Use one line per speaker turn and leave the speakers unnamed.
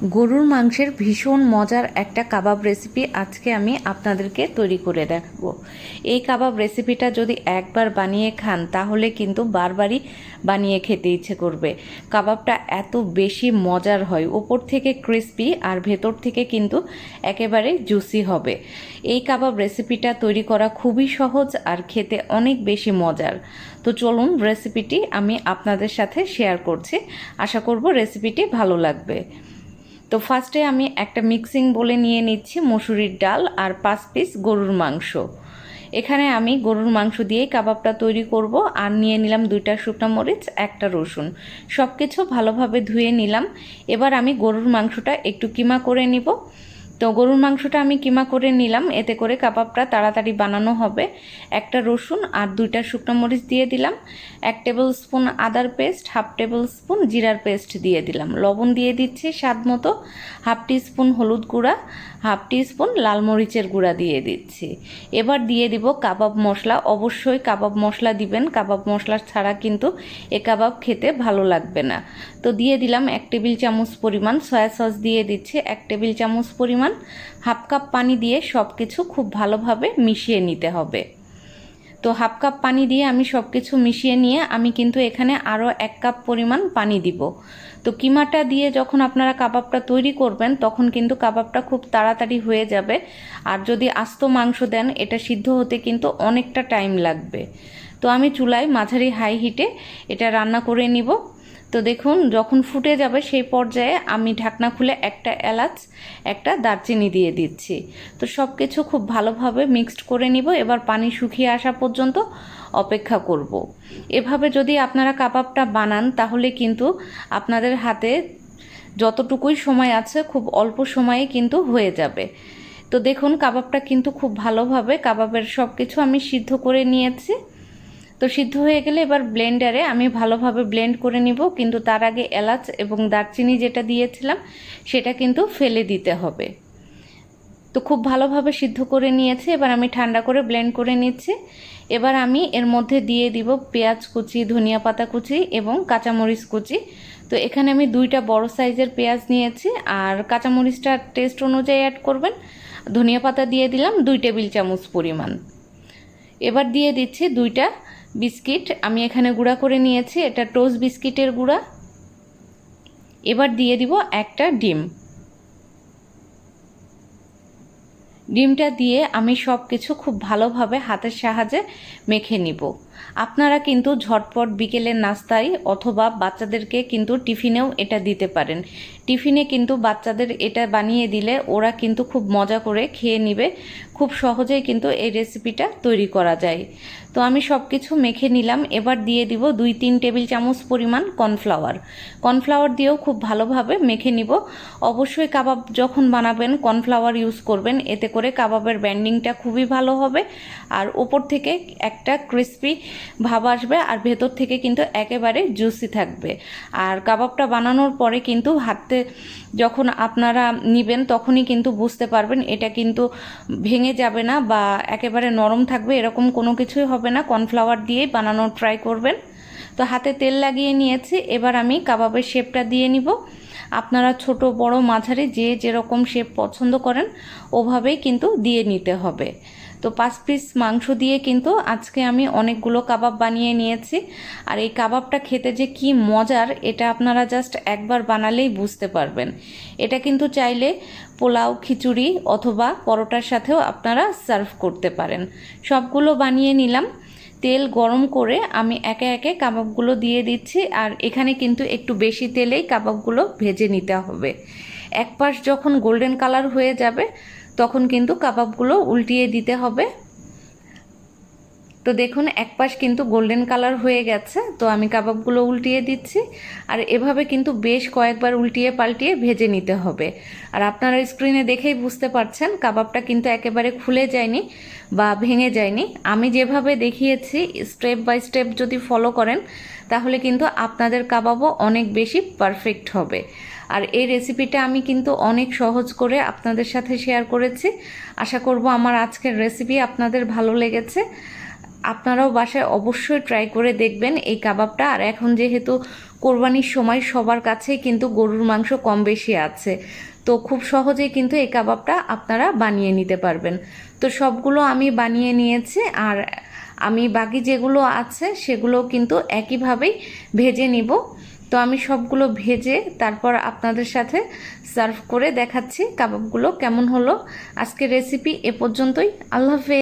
গরুর মাংসের ভীষণ মজার একটা কাবাব রেসিপি আজকে আমি আপনাদেরকে তৈরি করে দেখাবো। এই কাবাব রেসিপিটা যদি একবার বানিয়ে খান তাহলে কিন্তু বারবারই বানিয়ে খেতে ইচ্ছে করবে। কাবাবটা এত বেশি মজার হয়, ওপর থেকে ক্রিস্পি আর ভেতর থেকে কিন্তু একেবারে জুসি হবে। এই কাবাব রেসিপিটা তৈরি করা খুবই সহজ আর খেতে অনেক বেশি মজার। তো চলুন রেসিপিটি আমি আপনাদের সাথে শেয়ার করছি, আশা করব রেসিপিটি ভালো লাগবে। তো ফার্স্টে আমি একটা মিক্সিং বলে নিয়ে নিচ্ছি মসুরির ডাল আর 5 পিস গরুর মাংস। এখানে আমি গরুর মাংস দিয়েই কাবাবটা তৈরি করব। আর নিয়ে নিলাম 2টা শুকনো মরিচ, একটা রসুন, সব কিছু ভালোভাবে ধুয়ে নিলাম। এবার আমি গরুর মাংসটা একটু কিমা করে নিব। তো গরুর মাংসটা আমি কিমা করে নিলাম, এতে করে কাবাবটা তাড়াতাড়ি বানানো হবে। একটা রসুন আর 2টা শুকনো মরিচ দিয়ে দিলাম, 1 টেবিল স্পুন আদার পেস্ট, 1/2 টেবিল স্পুন জিরার পেস্ট দিয়ে দিলাম, লবণ দিয়ে দিচ্ছি স্বাদ মতো, 1/2 টিস্পুন হলুদ গুঁড়া, 1/2 টিস্পুন লাল মরিচের গুঁড়া দিয়ে দিচ্ছি। এবার দিয়ে দিব কাবাব মশলা। অবশ্যই কাবাব মশলা দিবেন, কাবাব মশলা ছাড়া কিন্তু এ কাবাব খেতে ভালো লাগবে না। তো দিয়ে দিলাম 1 টেবিল চামচ পরিমাণ সয়া সস, দিয়ে দিচ্ছি 1 টেবিল চামচ পরিমাণ, 1/2 কাপ পানি দিয়ে সব কিছু খুব ভালোভাবে মিশিয়ে নিতে হবে। তো 1/2 কাপ পানি দিয়ে আমি সব কিছু মিশিয়ে নিয়ে আমি কিন্তু এখানে আরও 1 কাপ পরিমাণ পানি দিব। তো কিমাটা দিয়ে যখন আপনারা কাবাবটা তৈরি করবেন তখন কিন্তু কাবাবটা খুব তাড়াতাড়ি হয়ে যাবে। আর যদি আস্ত মাংস দেন এটা সিদ্ধ হতে কিন্তু অনেকটা টাইম লাগবে। তো আমি চুলায় মাঝারি হাই হিটে এটা রান্না করে নিব। তো দেখুন যখন ফুটে যাবে সেই পর্যায়ে আমি ঢাকনা খুলে একটা এলাচ, একটা দারচিনি দিয়ে দিচ্ছি। তো সব কিছু খুব ভালোভাবে মিক্সড করে নিব। এবার পানি শুকিয়ে আসা পর্যন্ত অপেক্ষা করব। এভাবে যদি আপনারা কাবাবটা বানান তাহলে কিন্তু আপনাদের হাতে যতটুকুই সময় আছে খুব অল্প সময়ে কিন্তু হয়ে যাবে। তো দেখুন কাবাবটা কিন্তু খুব ভালোভাবে কাবাবের সব কিছু আমি সিদ্ধ করে নিয়েছি। তো সিদ্ধ হয়ে গেলে এবার ব্লেন্ডারে আমি ভালোভাবে ব্লেন্ড করে নিব, কিন্তু তার আগে এলাচ এবং দারচিনি যেটা দিয়েছিলাম সেটা কিন্তু ফেলে দিতে হবে। তো খুব ভালোভাবে সিদ্ধ করে নিয়েছি, এবার আমি ঠান্ডা করে ব্লেন্ড করে নিচ্ছি। এবার আমি এর মধ্যে দিয়ে দিব পেঁয়াজ কুচি, ধনিয়া পাতা কুচি এবং কাঁচামরিচ কুচি। তো এখানে আমি 2টা বড় সাইজের পেঁয়াজ নিয়েছি, আর কাঁচামরিচটা টেস্ট অনুযায়ী অ্যাড করবেন। ধনিয়া পাতা দিয়ে দিলাম 2 টেবিল চামচ পরিমাণ। এবার দিয়ে দিচ্ছি 2টা বিস্কিট, আমি এখানে গুঁড়া করে নিয়েছি, এটা টোস্ট বিস্কিটের গুঁড়া। এবার দিয়ে দিব একটা ডিম। ডিমটা দিয়ে আমি সব কিছু খুব ভালোভাবে হাতের সাহায্যে মেখে নিব। আপনারা কিন্তু ঝটপট বিকেলের নাস্তায় অথবা বাচ্চাদেরকে কিন্তু টিফিনেও এটা দিতে পারেন। টিফিনে কিন্তু বাচ্চাদের এটা বানিয়ে দিলে ওরা কিন্তু খুব মজা করে খেয়ে নেবে। খুব সহজেই কিন্তু এই রেসিপিটা তৈরি করা যায়। তো আমি সব কিছু মেখে নিলাম। এবার দিয়ে দিব 2-3 টেবিল চামচ পরিমাণ কর্নফ্লাওয়ার। কর্নফ্লাওয়ার দিয়েও খুব ভালোভাবে মেখে নিব। অবশ্যই কাবাব যখন বানাবেন কর্নফ্লাওয়ার ইউজ করবেন, এতে করে কাবাবের ব্যান্ডিংটা খুবই ভালো হবে। আর উপর থেকে একটা ক্রিস্পি ভাব আসবে আর ভেতর থেকে কিন্তু একেবারে জুসি থাকবে। আর কাবাবটা বানানোর পরে কিন্তু হাতে যখন আপনারা নিবেন তখনই কিন্তু বুঝতে পারবেন এটা কিন্তু ভেঙে যাবে না বা একেবারে নরম থাকবে, এরকম কোনো কিছুই হবে না। কর্নফ্লাওয়ার দিয়েই বানানোর ট্রাই করবেন। তো হাতে তেল লাগিয়ে নিয়েছি, এবার আমি কাবাবের শেপটা দিয়ে নিব। আপনারা ছোট বড় মাঝারি যে যেরকম শেপ পছন্দ করেন ওভাবেই কিন্তু দিয়ে নিতে হবে। তো 5 পিস মাংস দিয়ে কিন্তু আজকে আমি অনেকগুলো কাবাব বানিয়ে নিয়েছি। আর এই কাবাবটা খেতে যে কি মজার এটা আপনারা জাস্ট একবার বানালেই বুঝতে পারবেন। এটা কিন্তু চাইলে পোলাও, খিচুড়ি অথবা পরোটার সাথেও আপনারা সার্ভ করতে পারেন। সবগুলো বানিয়ে নিলাম। তেল গরম করে আমি একে একে কাবাবগুলো দিয়ে দিচ্ছি। আর এখানে কিন্তু একটু বেশি তেলেই কাবাবগুলো ভেজে নিতে হবে। এক পাশ যখন গোল্ডেন কালার হয়ে যাবে তখন কিন্তু কাবাবগুলো উল্টিয়ে দিতে হবে। তো দেখুন এক পাশ কিন্তু গোল্ডেন কালার হয়ে গেছে, তো আমি কাবাবগুলো উল্টিয়ে দিচ্ছি। আর এভাবে কিন্তু বেশ কয়েকবার উল্টিয়ে পাল্টিয়ে ভেজে নিতে হবে। আর আপনারা স্ক্রিনে দেখেই বুঝতে পারছেন কাবাবটা কিন্তু একেবারে খুলে যায়নি বা ভেঙে যায়নি। আমি যেভাবে দেখিয়েছি স্টেপ বাই স্টেপ যদি ফলো করেন তাহলে কিন্তু আপনাদের কাবাবও অনেক বেশি পারফেক্ট হবে। আর এই রেসিপিটা আমি কিন্তু অনেক সহজ করে আপনাদের সাথে শেয়ার করেছি। আশা করব আমার আজকের রেসিপি আপনাদের ভালো লেগেছে। আপনারাও বাসায় অবশ্যই ট্রাই করে দেখবেন এই কাবাবটা। আর এখন যেহেতু কোরবানির সময় সবার কাছেই কিন্তু গরুর মাংস কম বেশি আছে, তো খুব সহজেই কিন্তু এই কাবাবটা আপনারা বানিয়ে নিতে পারবেন। তো সবগুলো আমি বানিয়ে নিয়েছি, আর আমি বাকি যেগুলো আছে সেগুলো কিন্তু একইভাবেই ভেজে নিব। তো আমি সবগুলো ভেজে তারপর আপনাদের সাথে সার্ভ করে দেখাচ্ছি কাবাবগুলো কেমন হলো। আজকের রেসিপি এ পর্যন্তই। আল্লাহ হাফেজ।